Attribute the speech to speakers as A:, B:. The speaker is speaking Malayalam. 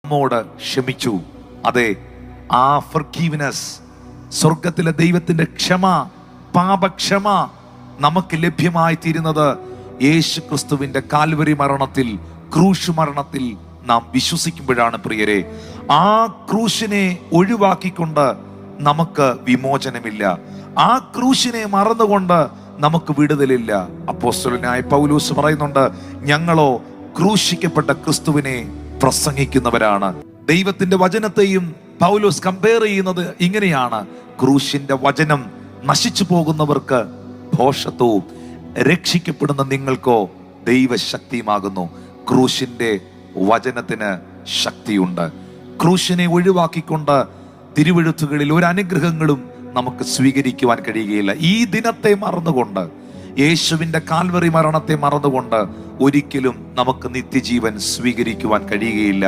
A: നമ്മോട് ക്ഷമിച്ചു. അതെ, ആ ഫർഗീവ്നെസ്, സ്വർഗത്തിലെ ദൈവത്തിന്റെ ക്ഷമ, പാപക്ഷമ നമുക്ക് ലഭ്യമായി തീരുന്നത് യേശു ക്രിസ്തുവിന്റെ കാൽവരി മരണത്തിൽ, ക്രൂശ് മരണത്തിൽ നാം വിശ്വസിക്കുമ്പോഴാണ്. പ്രിയരെ, ആ ക്രൂശിനെ ഒഴിവാക്കിക്കൊണ്ട് നമുക്ക് വിമോചനമില്ല. ആ ക്രൂശിനെ മറന്നുകൊണ്ട് നമുക്ക് വിടുതലില്ല. അപ്പോസ്തലനായ പൗലോസ് പറയുന്നുണ്ട്, ഞങ്ങളോ ക്രൂശിക്കപ്പെട്ട ക്രിസ്തുവിനെ പ്രസംഗിക്കുന്നവരാണ്. ദൈവത്തിന്റെ വചനത്തെയും പൗലോസ് കമ്പയർ ചെയ്യുന്നത് ഇങ്ങനെയാണ്: ക്രൂശിന്റെ വചനം നശിച്ചു പോകുന്നവർക്ക് ഭോഷത്വവും രക്ഷിക്കപ്പെടുന്ന നിങ്ങൾക്കോ ദൈവശക്തിയുമാകുന്നു. ക്രൂശിന്റെ വചനത്തിന് ശക്തിയുണ്ട്. ക്രൂശിനെ ഒഴിവാക്കിക്കൊണ്ട് തിരുവെഴുത്തുകളിൽ ഒരു അനുഗ്രഹങ്ങളും നമുക്ക് സ്വീകരിക്കുവാൻ കഴിയുകയില്ല. ഈ ദിനത്തെ മറന്നുകൊണ്ട്, യേശുവിന്റെ കാൽവറി മരണത്തെ മറന്നുകൊണ്ട് ഒരിക്കലും നമുക്ക് നിത്യജീവൻ സ്വീകരിക്കുവാൻ കഴിയുകയില്ല.